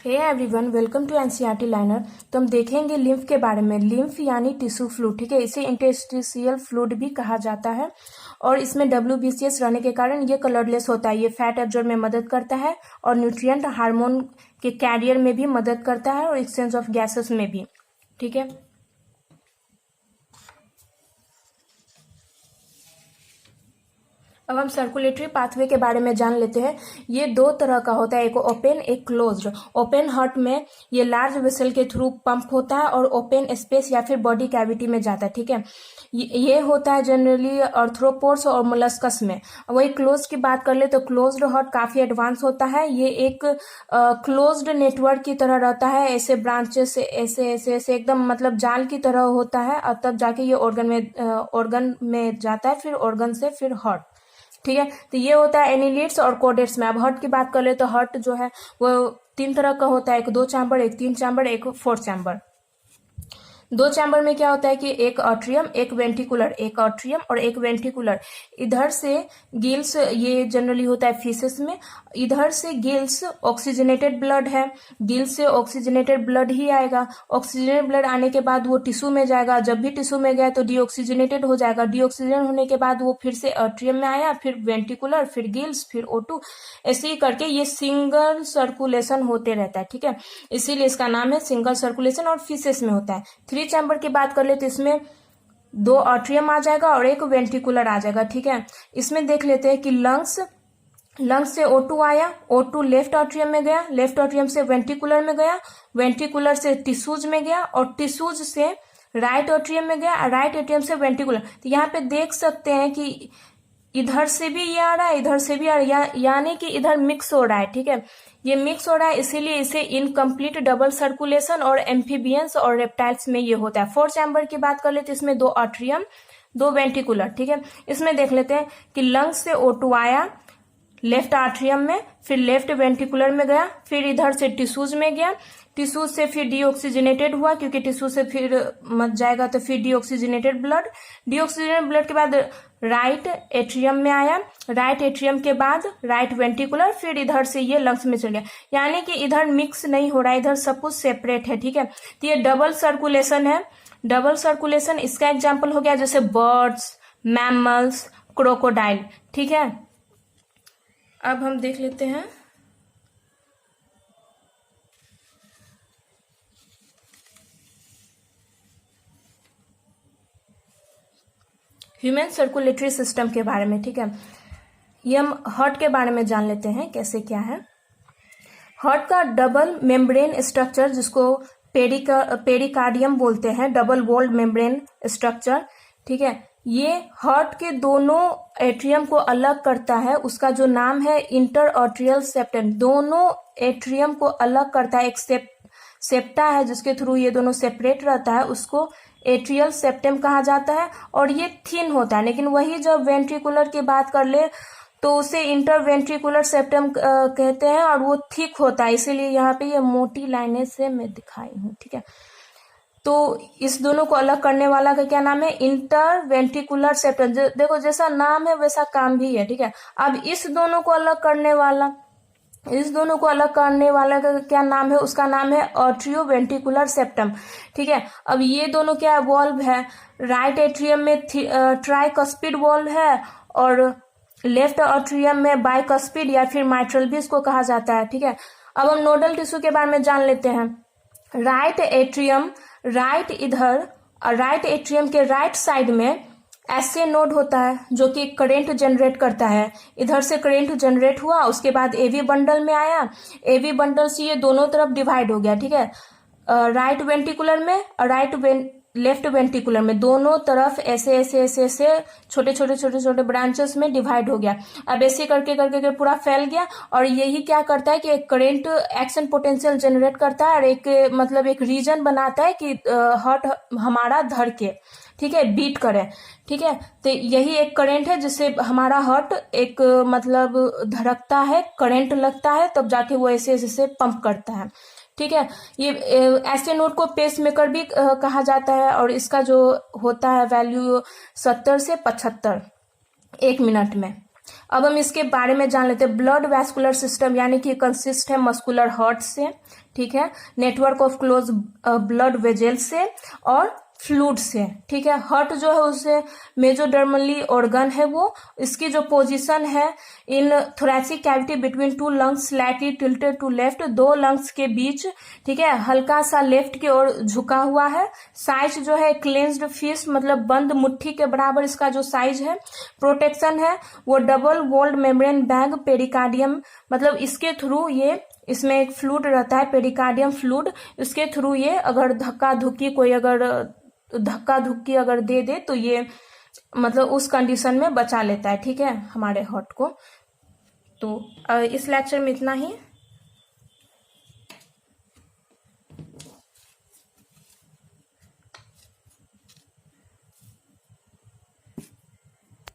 Hey everyone, welcome to NCERT liner. तो हम देखेंगे लिम्फ के बारे में। लिम्फ यानी टिश्यू फ्लूइड, ठीक है। इसे इंटरस्टिशियल फ्लूइड भी कहा जाता है और इसमें WBCS रहने के कारण ये कलरलेस होता है। ये फैट एब्जॉर्ब में मदद करता है और न्यूट्रिएंट हार्मोन के कैरियर में भी मदद करता है और एक्सचेंज ऑफ गैसेस में भी, ठीक है। अब हम सर्कुलेटरी पाथवे के बारे में जान लेते हैं। ये दो तरह का होता है, एक ओपन एक क्लोज्ड। ओपन हार्ट में ये लार्ज वेसल के थ्रू पंप होता है और ओपन स्पेस या फिर बॉडी कैविटी में जाता है, ठीक है। ये होता है जनरली आर्थ्रोपोड्स और मोलस्कस में। वही क्लोज की बात कर ले तो क्लोज्ड हार्ट काफी एडवांस होता है। ये एक क्लोज्ड नेटवर्क की तरह रहता है, ऐसे ब्रांचेस ऐसे ऐसे ऐसे एकदम मतलब जाल की तरह होता है और तब जाके ये ऑर्गन में जाता है, फिर ऑर्गन से फिर हार्ट, ठीक है। तो ये होता है एनिलिट्स और कोडेट्स में। अब हार्ट की बात कर ले तो हार्ट जो है वो तीन तरह का होता है, एक 2 चैम्बर, एक 3 चैम्बर, एक 4 चैम्बर। 2 चैम्बर में क्या होता है कि एक आर्ट्रियम एक वेंट्रिकुलर, एक आर्ट्रियम और एक वेंट्रिकुलर। इधर से गिल्स, ये जनरली होता है फीसेस में। इधर से गिल्स ऑक्सीजनेटेड ब्लड है, गिल्स से ऑक्सीजनेटेड ब्लड ही आएगा। ऑक्सीजनेटेड ब्लड आने के बाद वो टिश्यू में जाएगा, जब भी टिश्यू में गया तो डीऑक्सीजनेटेड हो जाएगा। डीऑक्सीजन होने के बाद वो फिर से आर्ट्रियम में आया, फिर वेंट्रिकुलर, फिर गिल्स, फिर O2, ऐसे ही करके ये सिंगल सर्कुलेशन होते रहता है, ठीक है। इसीलिए इसका नाम है सिंगल सर्कुलेशन और फीसेस में होता है। 3 चैम्बर की बात कर ले तो इसमें 2 आर्ट्रियम आ जाएगा और एक वेंट्रिकुलर आ जाएगा, ठीक है। इसमें देख लेते हैं कि लंग्स से O2 आया, O2 लेफ्ट आर्ट्रियम में गया, लेफ्ट आर्ट्रियम से वेंट्रिकुलर में गया, वेंट्रिकुलर से टिश्यूज में गया और टिश्यूज से राइट आर्ट्रियम में गया, राइट आर्ट्रियम से वेंट्रिकुलर। तो यहाँ पे देख सकते हैं कि इधर से भी ये आ रहा है, इधर से भी आ रहा है, यानी कि इधर मिक्स हो रहा है, ठीक है। ये मिक्स हो रहा है, इसीलिए इसे इनकम्प्लीट डबल सर्कुलेशन और एम्फीबियंस और रेप्टाइल्स में ये होता है। 4 चैम्बर की बात कर लेते हैं, इसमें 2 आर्ट्रियम 2 वेंट्रिकुलर, ठीक है। इसमें देख लेते हैं कि लंग्स से O2 आया लेफ्ट आर्ट्रियम में, फिर लेफ्ट वेंट्रिकुलर में गया, फिर इधर से टिश्यूज में गया, टिश्यूज से फिर डीऑक्सीजनेटेड हुआ, क्योंकि टिश्यू से फिर मत जाएगा तो फिर डीऑक्सीजनेटेड ब्लड के बाद राइट एट्रियम में आया, राइट एट्रियम के बाद राइट वेंट्रिकुलर, फिर इधर से ये लंग्स में चल गया। यानी कि इधर मिक्स नहीं हो रहा है, इधर सब कुछ सेपरेट है, ठीक है। तो ये डबल सर्कुलेशन है। डबल सर्कुलेशन इसका एग्जाम्पल हो गया जैसे बर्ड्स, मैमल्स, क्रोकोडाइल, ठीक है। अब हम देख लेते हैं ह्यूमन सर्कुलेटरी सिस्टम के बारे में, ठीक है। ये हम हार्ट के बारे में जान लेते हैं कैसे क्या है। हार्ट का डबल मेम्ब्रेन स्ट्रक्चर, जिसको पेरिकार्डियम बोलते हैं, डबल वॉल्ड मेम्ब्रेन स्ट्रक्चर, ठीक है। ये हार्ट के दोनों एट्रियम को अलग करता है, उसका जो नाम है इंटर आर्ट्रियल सेप्टम। दोनों एट्रियम को अलग करता है, एक सेप्टा है जिसके थ्रू ये दोनों सेपरेट रहता है, उसको एट्रियल सेप्टम कहा जाता है और ये थिन होता है। लेकिन वही जब वेंट्रिकुलर की बात कर ले तो उसे इंटरवेंट्रिकुलर सेप्टम कहते हैं और वो थिक होता है, इसीलिए यहाँ पे ये मोटी लाइनें से मैं दिखाई हूँ, ठीक है। तो इस दोनों को अलग करने वाला का क्या नाम है? Interventricular septum. देखो जैसा नाम है वैसा काम भी है, ठीक है। अब इस दोनों को अलग करने वाला का क्या नाम है? उसका नाम है आर्ट्रियोवेंट्रिकुलर सेप्टम, ठीक है। अब ये दोनों क्या वॉल्व है? राइट एट्रियम में ट्राइकस्पिड वॉल्व है और लेफ्ट आर्ट्रियम में बाइकस्पिड या फिर माइट्रल भी इसको कहा जाता है, ठीक है। अब हम नोडल टिश्यू के बारे में जान लेते हैं। राइट एट्रियम, राइट एट्रियम के राइट साइड में ऐसे नोड होता है जो कि करंट जनरेट करता है। इधर से करंट जनरेट हुआ, उसके बाद एवी बंडल में आया, एवी बंडल से ये दोनों तरफ डिवाइड हो गया, ठीक है। राइट वेंट्रिकुलर में और लेफ्ट वेंट्रिकुलर में दोनों तरफ ऐसे ऐसे ऐसे ऐसे छोटे ब्रांचेस में डिवाइड हो गया। अब ऐसे करके पूरा फैल गया और यही क्या करता है कि एक करंट एक्शन पोटेंशियल जनरेट करता है और एक रीजन बनाता है कि हार्ट हमारा धड़के, ठीक है, बीट करे, ठीक है। तो यही एक करंट है जिससे हमारा हार्ट धड़कता है, करंट लगता है, तब जाके वो ऐसे ऐसे पंप करता है, ठीक है। ये ऐसे नोड को पेस मेकर भी कहा जाता है और इसका जो होता है वैल्यू 70 से 75 1 मिनट में। अब हम इसके बारे में जान लेते हैं। ब्लड वैस्कुलर सिस्टम यानी कि कंसिस्ट है मस्कुलर हार्ट से, ठीक है, network of close blood vessel से और फ्लूइड से, ठीक है। हार्ट जो है उससे मेजोडर्मली ऑर्गन है वो, इसकी जो पोजीशन है in thoracic cavity between two lungs slightly tilted to left, दो लंग्स के बीच, ठीक है, हल्का सा लेफ्ट की ओर झुका हुआ है। साइज जो है क्लेंज्ड फिस्ट मतलब बंद मुट्ठी के बराबर इसका जो साइज है। प्रोटेक्शन है वो double walled membrane bag pericardium, मतलब इसके थ्रू ये, इसमें एक फ्लूइड रहता है पेरिकार्डियम फ्लूइड, इसके थ्रू ये अगर धक्का धुक्की अगर दे दे तो ये मतलब उस कंडीशन में बचा लेता है, ठीक है, हमारे हार्ट को। तो इस लेक्चर में इतना ही।